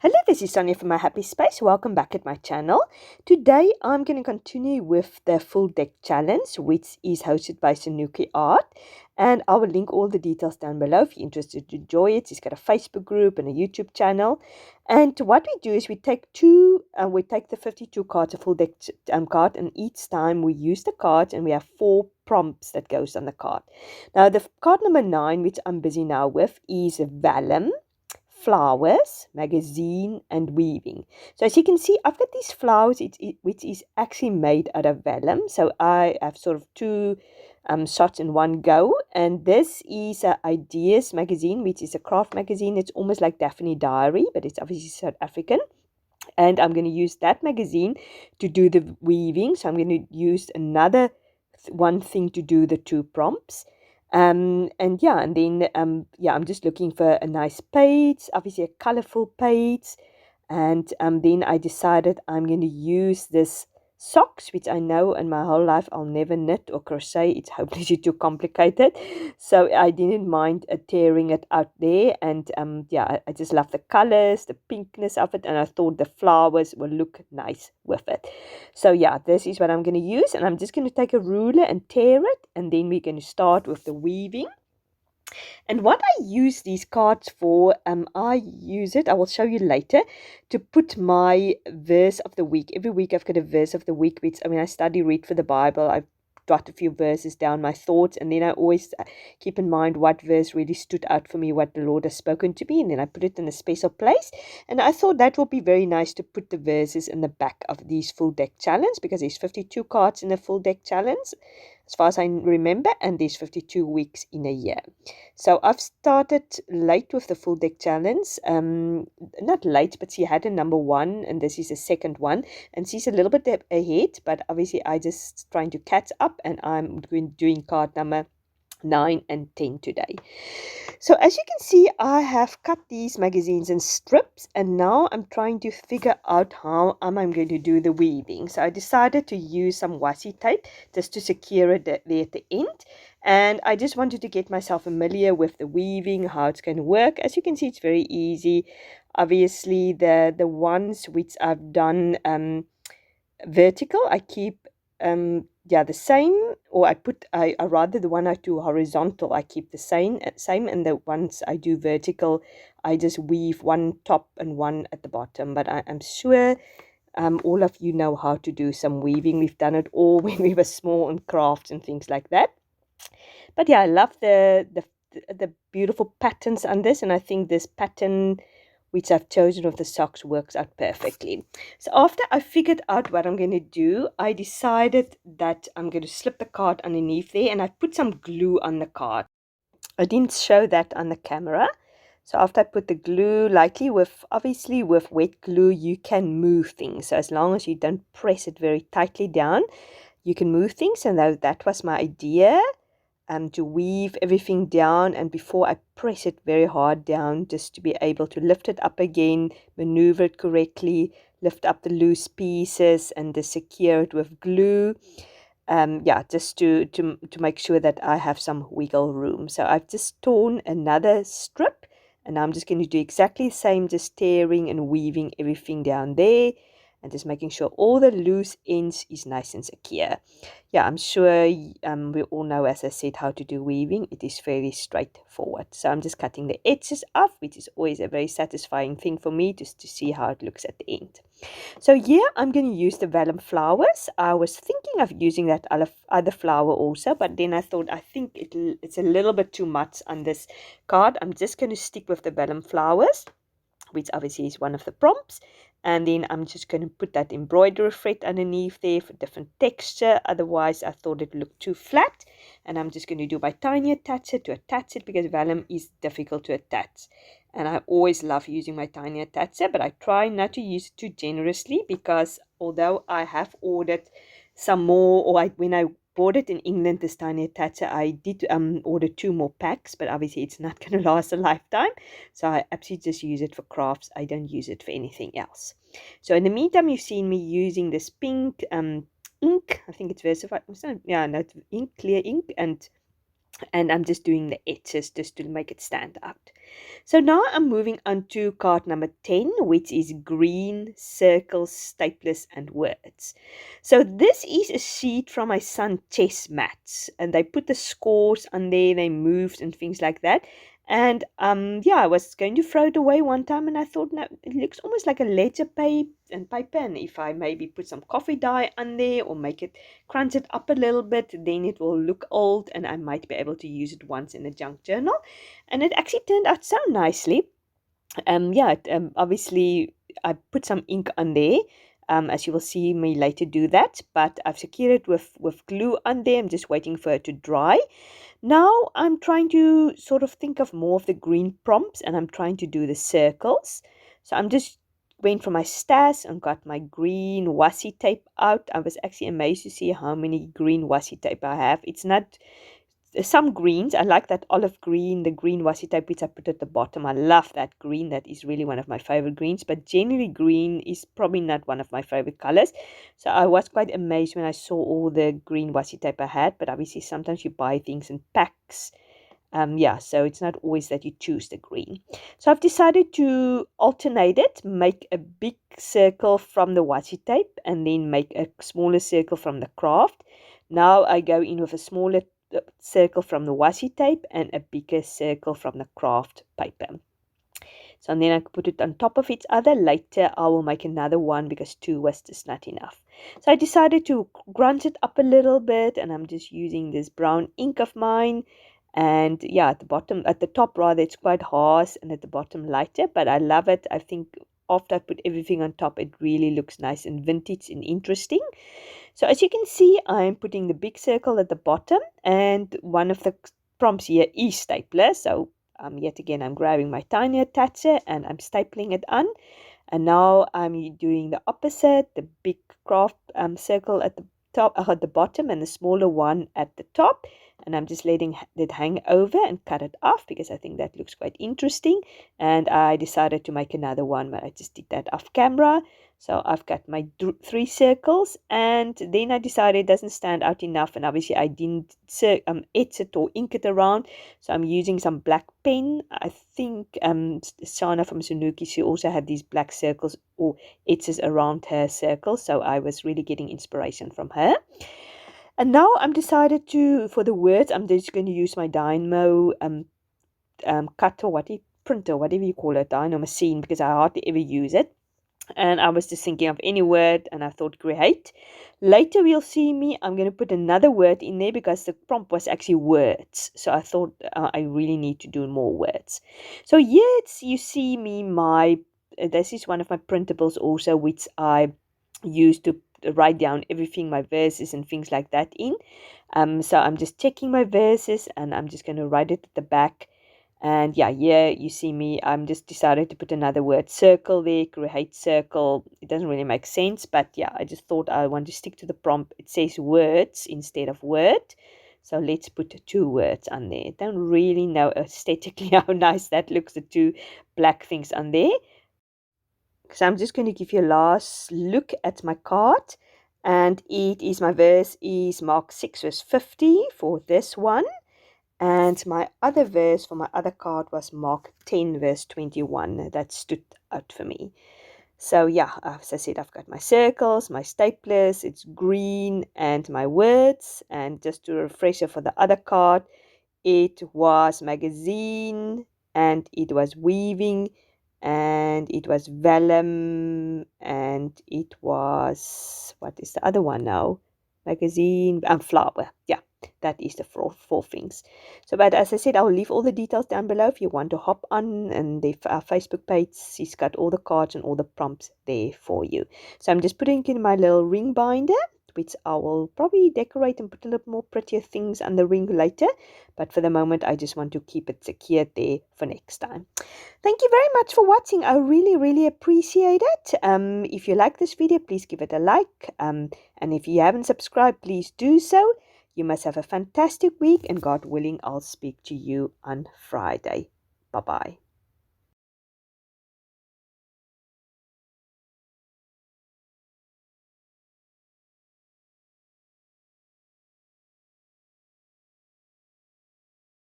Hello, this is Sonja from My Happy Space. Welcome back at my channel. Today I'm going to continue with the full deck challenge, which is hosted by Sonjamizen Art. And I will link all the details down below if you're interested to enjoy it. It's got a Facebook group and a YouTube channel. And what we do is we take the 52 cards, a full deck card, and each time we use the cards and we have 4 prompts that goes on the card. Now the card number 9, which I'm busy now with, is vellum, flowers, magazine, and weaving. So as you can see, I've got these flowers which is actually made out of vellum. So I have sort of 2 shots in one go. And this is Ideas magazine, which is a craft magazine. It's almost like Daphne Diary, but it's obviously South African. And I'm going to use that magazine to do the weaving. So I'm going to use another one thing to do the 2 prompts. And then I'm just looking for a nice page, obviously a colorful page. And then I decided I'm going to use this socks, which I know in my whole life I'll never knit or crochet. It's hopelessly too complicated. So I didn't mind tearing it out there. And I just love the colors, the pinkness of it. And I thought the flowers will look nice with it. So yeah, this is what I'm going to use. And I'm just going to take a ruler and tear it. And then we're going to start with the weaving. And what I use these cards for, I will show you later, to put my verse of the week. Every week I've got a verse of the week, which, I read for the Bible. I've jot a few verses down, my thoughts, and then I always keep in mind what verse really stood out for me, what the Lord has spoken to me, and then I put it in a special place. And I thought that would be very nice to put the verses in the back of these full deck challenge, because there's 52 cards in the full deck challenge, as far as I remember, and there's 52 weeks in a year. So I've started late with the full deck challenge. Not late, but she had a number 1, and this is the second one. And she's a little bit ahead, but obviously I just trying to catch up, and I'm doing card number 9 and 10 today. So as you can see, I have cut these magazines in strips, and now I'm trying to figure out how I'm going to do the weaving. So I decided to use some washi tape just to secure it there at the end. And I just wanted to get myself familiar with the weaving, how it's going to work. As you can see, it's very easy. Obviously, the ones which I've done vertical, I keep the same, or I rather the one I do horizontal, I keep the same, and the ones I do vertical, I just weave one top and one at the bottom. But I'm sure all of you know how to do some weaving. We've done it all when we were small, in crafts and things like that. But yeah, I love the beautiful patterns on this, and I think this pattern which I've chosen of the socks works out perfectly. So after I figured out what I'm going to do, I decided that I'm going to slip the card underneath there, and I put some glue on the card. I didn't show that on the camera. So after I put the glue lightly, obviously with wet glue, you can move things. So as long as you don't press it very tightly down, you can move things. And that was my idea. To weave everything down, and before I press it very hard down, just to be able to lift it up again, maneuver it correctly, lift up the loose pieces, and just secure it with glue. Just to make sure that I have some wiggle room. So I've just torn another strip, and I'm just going to do exactly the same, just tearing and weaving everything down there, and just making sure all the loose ends is nice and secure. Yeah, I'm sure we all know, as I said, how to do weaving. It is fairly straightforward. So I'm just cutting the edges off, which is always a very satisfying thing for me, just to see how it looks at the end. So here I'm going to use the vellum flowers. I was thinking of using that other flower also, but then I thought I think it's a little bit too much on this card. I'm just going to stick with the vellum flowers, which obviously is one of the prompts. And then I'm just going to put that embroidery thread underneath there for different texture. Otherwise, I thought it looked too flat. And I'm just going to do my tiny attacher to attach it, because vellum is difficult to attach. And I always love using my tiny attacher, but I try not to use it too generously, because although I have ordered some more, or when I bought it in England, this tiny attacher, I did order 2 more packs, but obviously it's not going to last a lifetime. So I absolutely just use it for crafts. I don't use it for anything else. So in the meantime, you've seen me using this pink ink. I think it's versified. Yeah, no, it's ink, clear ink, and I'm just doing the edges just to make it stand out. So now I'm moving on to card number 10, which is green circles, staplers, and words. So this is a sheet from my son chess mats, and they put the scores on there, they moved and things like that. And yeah, I was going to throw it away one time, and I thought, no, it looks almost like a ledger paper, and if I maybe put some coffee dye on there or make it crunch it up a little bit, then it will look old, and I might be able to use it once in a junk journal. And it actually turned out so nicely. Yeah, obviously I put some ink on there. As you will see me later do that, but I've secured it with glue on there. I'm just waiting for it to dry. Now I'm trying to sort of think of more of the green prompts, and I'm trying to do the circles. So I'm just went for my stash and got my green washi tape out. I was actually amazed to see how many green washi tape I have. It's not some greens. I like that olive green, the green washi tape which I put at the bottom. I love that green. That is really one of my favorite greens, but generally green is probably not one of my favorite colors. So I was quite amazed when I saw all the green washi tape I had, but obviously sometimes you buy things in packs. Yeah, so it's not always that you choose the green. So I've decided to alternate it, make a big circle from the washi tape and then make a smaller circle from the craft. Now I go in with a smaller circle from the washi tape and a bigger circle from the craft paper. So and then I put it on top of each other. Later I will make another one because two was just not enough. So I decided to grunt it up a little bit, and I'm just using this brown ink of mine. And yeah, at the top rather, it's quite harsh, and at the bottom lighter, but I love it. I think after I put everything on top, it really looks nice and vintage and interesting. So as you can see, I'm putting the big circle at the bottom, and one of the prompts here is stapler. So yet again, I'm grabbing my tiny attacher and I'm stapling it on. And now I'm doing the opposite, the big craft circle at the top, at the bottom, and the smaller one at the top. And I'm just letting it hang over and cut it off because I think that looks quite interesting. And I decided to make another one, but I just did that off camera. So I've got my 3 circles, and then I decided it doesn't stand out enough, and obviously I didn't etch it or ink it around, so I'm using some black pen. I think Shana from Sunuki, she also had these black circles or etches around her circle, so I was really getting inspiration from her. And now I'm decided to, for the words, I'm just going to use my Dynamo cutter, printer, whatever you call it, Dynamo machine, because I hardly ever use it. And I was just thinking of any word, and I thought great. Later we'll see me, I'm going to put another word in there because the prompt was actually words. So I thought I really need to do more words. So here you see me, this is one of my printables also, which I use to write down everything, my verses and things like that in. So I'm just checking my verses, and I'm just going to write it at the back. And yeah, here you see me, I'm just decided to put another word, circle there, create circle. It doesn't really make sense, but yeah, I just thought I want to stick to the prompt. It says words instead of word. So let's put 2 words on there. Don't really know aesthetically how nice that looks, the 2 black things on there. So I'm just going to give you a last look at my card. And my verse is Mark 6 verse 50 for this one. And my other verse for my other card was Mark 10 verse 21. That stood out for me. So yeah, as I said, I've got my circles, my staplers, it's green, and my words. And just to refresher for the other card, it was magazine, and it was weaving, and it was vellum, and it was, what is the other one now? Magazine and flower. Yeah, that is the four things. So, but as I said, I'll leave all the details down below if you want to hop on, and the Facebook page, she's got all the cards and all the prompts there for you. So I'm just putting it in my little ring binder, which I will probably decorate and put a little more prettier things on the ring later. But for the moment, I just want to keep it secured there for next time. Thank you very much for watching. I really, really appreciate it. If you like this video, please give it a like. And if you haven't subscribed, please do so. You must have a fantastic week, and God willing, I'll speak to you on Friday. Bye-bye.